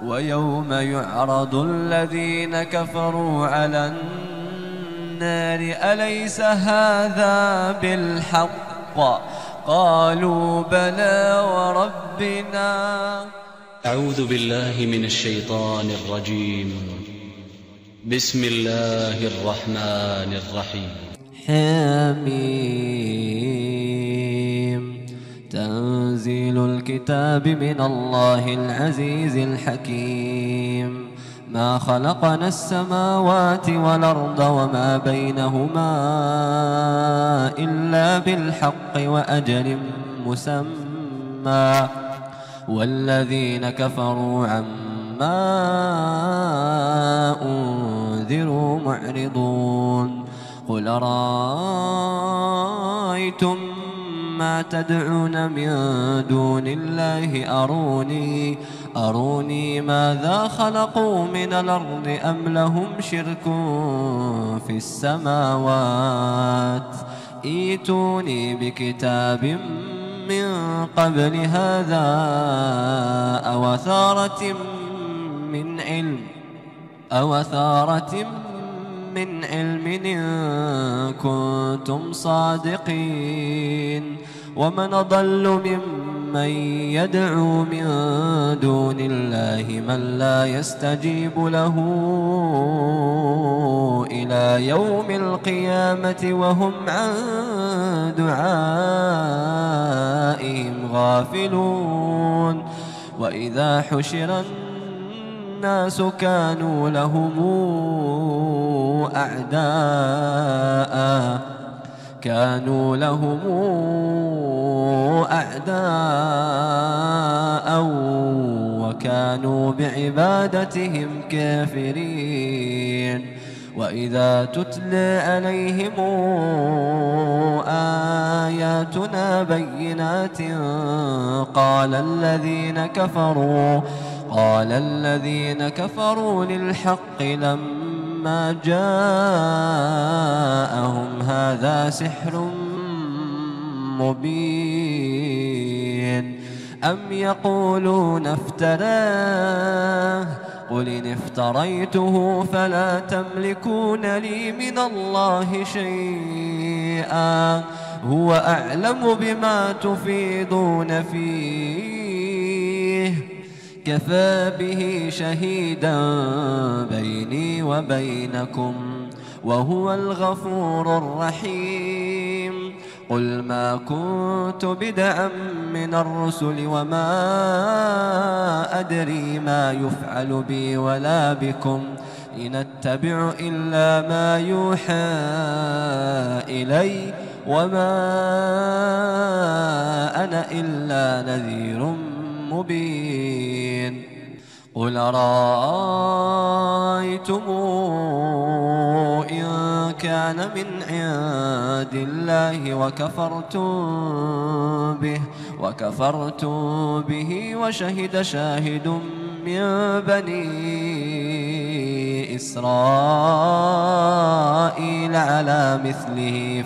ويوم يعرض الذين كفروا على النار أليس هذا بالحق قالوا بلى وربنا. أعوذ بالله من الشيطان الرجيم. بسم الله الرحمن الرحيم. حميم. تنزيل الكتاب من الله العزيز الحكيم. ما خلقنا السماوات والأرض وما بينهما إلا بالحق وأجل مسمى والذين كفروا عما أنذروا معرضون. قل أرأيتم ما تدعون من دون الله أروني ماذا خلقوا من الأرض أم لهم شرك في السماوات ائتوني بكتاب من قبل هذا أو أثارة من علم إن كنتم صادقين. ومن أضل ممن يدعو من دون الله من لا يستجيب له إلى يوم القيامة وهم عن دعائهم غافلون. وإذا حشر الناس كانوا لهم أعداء وكانوا بعبادتهم كافرين. وإذا تتلى عليهم آياتنا بينات قال الذين كفروا للحق لما جاءهم هذا سحر مبين. أم يقولون افتراه قل إن افتريته فلا تملكون لي من الله شيئا هو أعلم بما تفيضون فيه كفى به شهيدا بيني وبينكم وهو الغفور الرحيم. قل ما كنت بدعا من الرسل وما أدري ما يفعل بي ولا بكم إن أتبع إلا ما يوحى إلي وما أنا إلا نذير مبين. قل أرأيتم إن كان من عند الله وكفرتم به وشهد شاهد من بني إسرائيل على مثله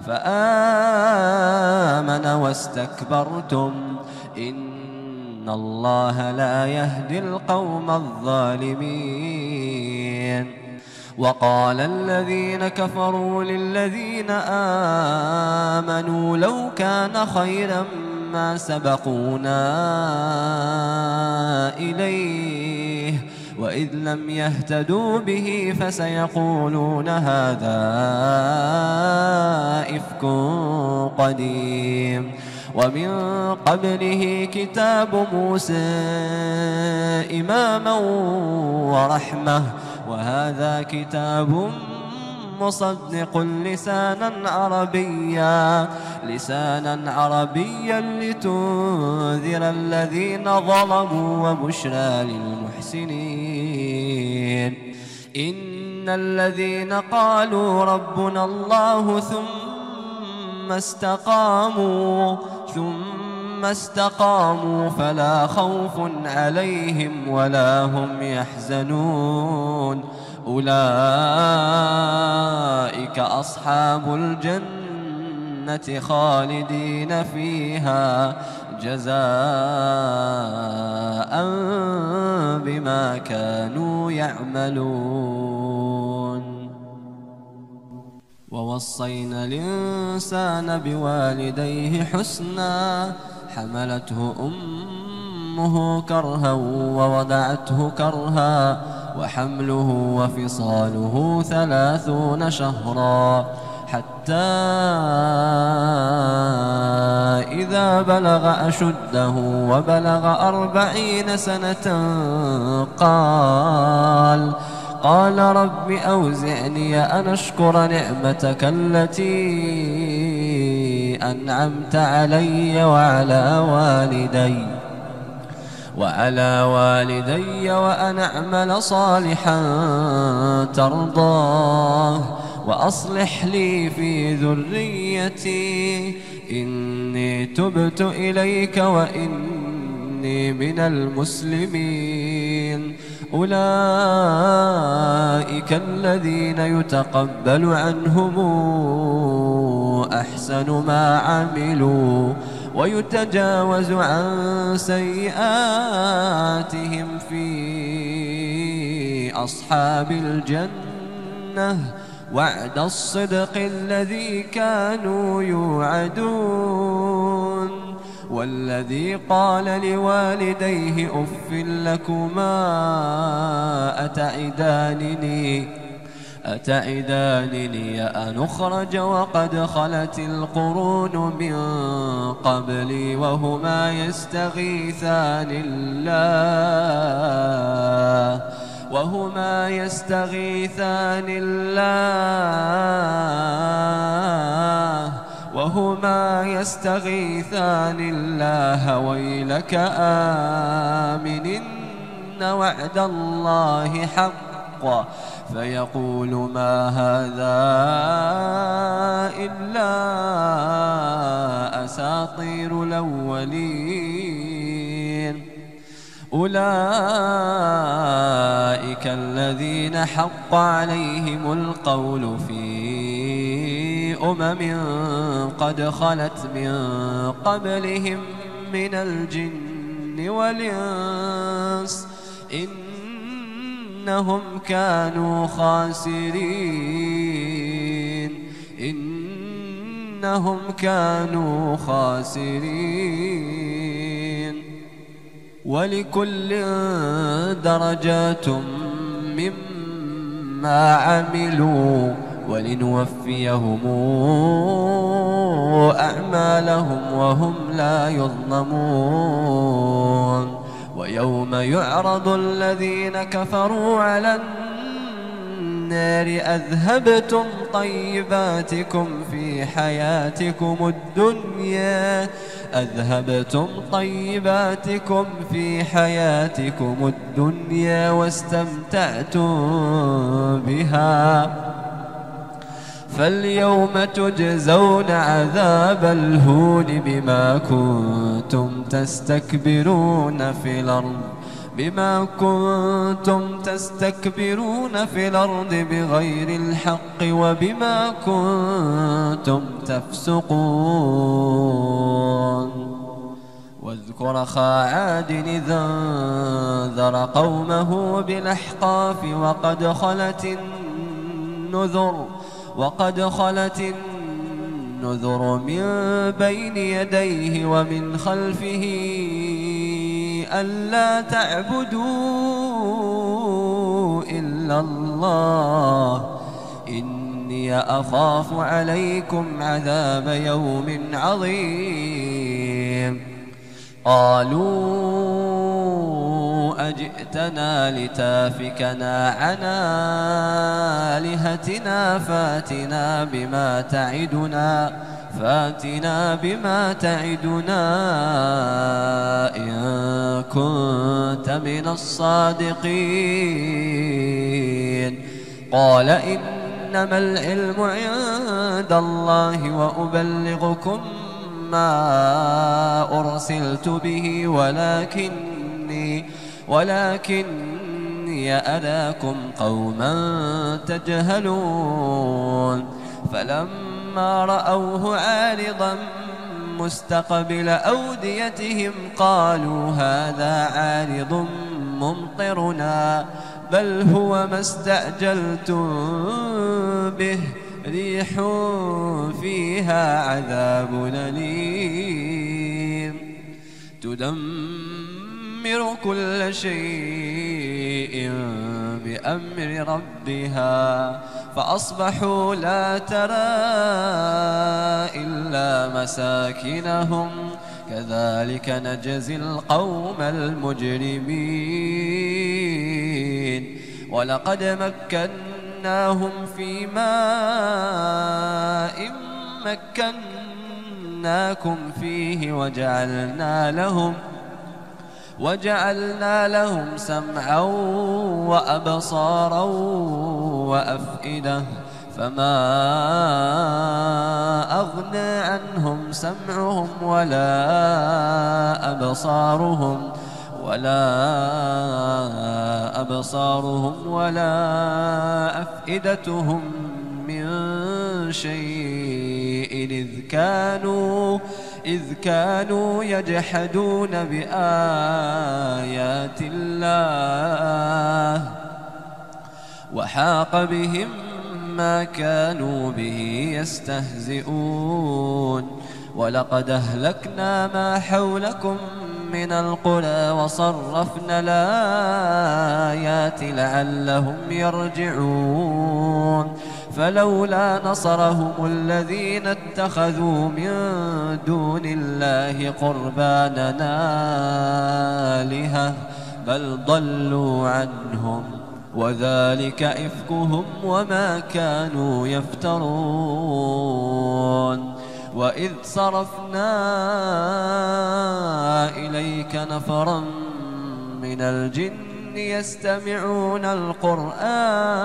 فآمن واستكبرتم إن الله لا يهدي القوم الظالمين. وقال الذين كفروا للذين آمنوا لو كان خيرا ما سبقونا إليه وإذ لم يهتدوا به فسيقولون هذا إفك قديم. ومن قبله كتاب موسى إماما ورحمة وهذا كتاب مصدق لسانا عربيا لتنذر الذين ظلموا وبشرى للمحسنين. إن الذين قالوا ربنا الله ثم استقاموا فلا خوف عليهم ولا هم يحزنون أولئك أصحاب الجنة خالدين فيها جزاء بما كانوا يعملون. ووصينا الإنسان بوالديه حسنا حملته أمه كرها ووضعته كرها وحمله وفصاله 30 شهرا حتى إذا بلغ أشده وبلغ 40 سنة قال رب أوزعني أن أشكر نعمتك التي أنعمت علي وعلى والدي وأن أعمل صالحا ترضاه وأصلح لي في ذريتي إني تبت إليك وإني من المسلمين. أولئك الذين يتقبل عنهم أحسن ما عملوا ويتجاوز عن سيئاتهم في أصحاب الجنة وعد الصدق الذي كانوا يوعدون. والذي قال لوالديه أف لكما أتعدانني أن أخرج وقد خلت القرون من قبلي وهما يستغيثان الله ويلك آمن إن وعد الله حق فيقول ما هذا إلا أساطير الأولين. أولئك الذين حق عليهم القول في قد خلت من قبلهم من الجن والإنس إنهم كانوا خاسرين. ولكل درجات مما عملوا ولنوفيهم أعمالهم وهم لا يظلمون. ويوم يعرض الذين كفروا على النار أذهبتم طيباتكم في حياتكم الدنيا واستمتعتم بها فاليوم تجزون عذاب الهون بما كنتم تستكبرون في الأرض بغير الحق وبما كنتم تفسقون. واذكر أخا عاد إذ أنذر قومه بالأحقاف وقد خلت النذر من بين يديه ومن خلفه ألا تعبدوا إلا الله إني أخاف عليكم عذاب يوم عظيم. قالوا أجئتنا لتافكنا عن آلهتنا فاتنا بما تعدنا إن كنت من الصادقين. قال إنما العلم عند الله وأبلغكم ما أرسلت به ولكني أراكم قوما تجهلون. فلما رأوه عارضا مستقبل أوديتهم قالوا هذا عارض ممطرنا بل هو ما استعجلتم به ريح فيها عذاب أليم تدمر كل شيء بأمر ربها فأصبحوا لا ترى إلا مساكنهم كذلك نجزي القوم المجرمين ولقد مكناهم في ماء مكناكم فيه وجعلنا لهم سمعا وأبصارا وأفئدة فما أغنى عنهم سمعهم ولا أبصارهم ولا أفئدتهم من شيء إذ كانوا يجحدون بآيات الله وحاق بهم ما كانوا به يستهزئون ولقد أهلكنا ما حولكم من القرى وصرفنا الآيات لعلهم يرجعون فلولا نصرهم الذين اتخذوا من دون الله قربانا آلهة بل ضلوا عنهم وذلك إفكهم وما كانوا يفترون وإذ صرفنا إليك نفرا من الجن يستمعون القرآن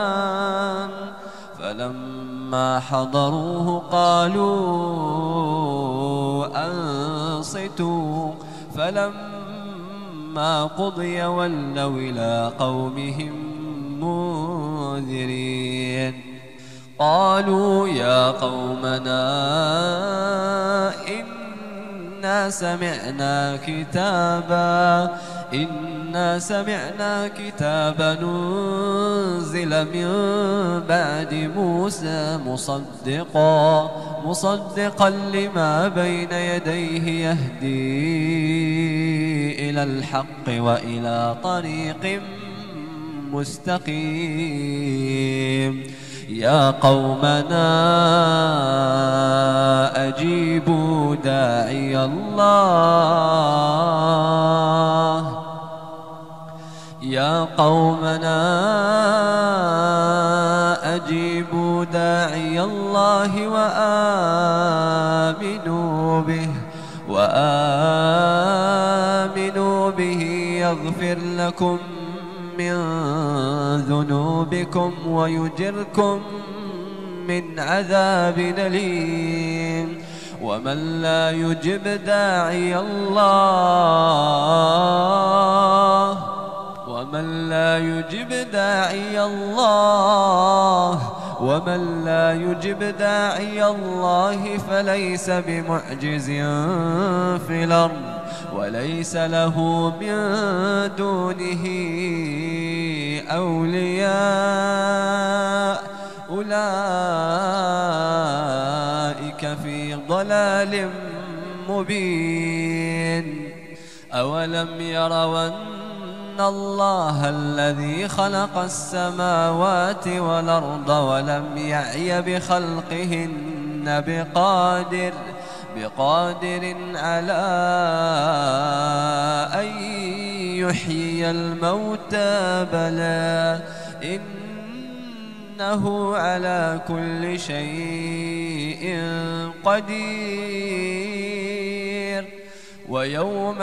فلما حضروه قالوا أنصتوا فلما قضي ولوا إلى قومهم منذرين قالوا يا قومنا إنا سمعنا كتابا ننزل من بعد موسى مصدقا لما بين يديه يهدي إلى الحق وإلى طريق مستقيم يا قومنا أجيبوا داعي الله وآمنوا به يغفر لكم من ذنوبكم ويجركم من عذاب أليم ومن لا يجب داعي الله فليس بمعجز في الأرض وليس له من دونه أولياء أولئك في ضلال مبين أولم يروا أن الله الذي خلق السماوات والأرض ولم يعي بخلقهن بقادر على أن يحيي الموتى بلى إنه على كل شيء قدير ويوم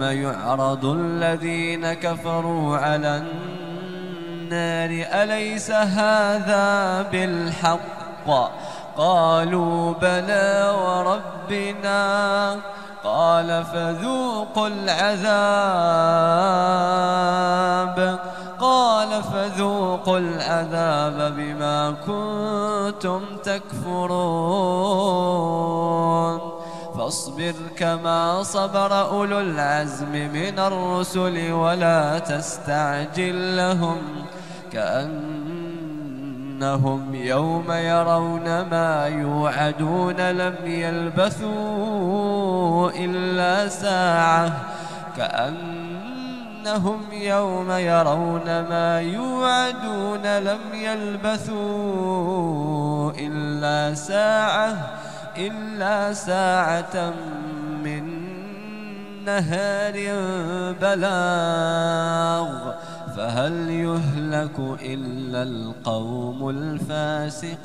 يعرض الذين كفروا على النار أليس هذا بالحق قالوا بلى وربنا قال فذوقوا فذوقوا العذاب بما كنتم تكفرون فاصبر كما صبر أولو العزم من الرسل ولا تستعجل لهم كأنهم يوم يرون ما يوعدون لم يلبثوا إلا ساعة يوم يرون ما يوعدون لم يلبثوا إلا ساعة من نهار بلاغ فهل يهلك إلا القوم الفاسقون.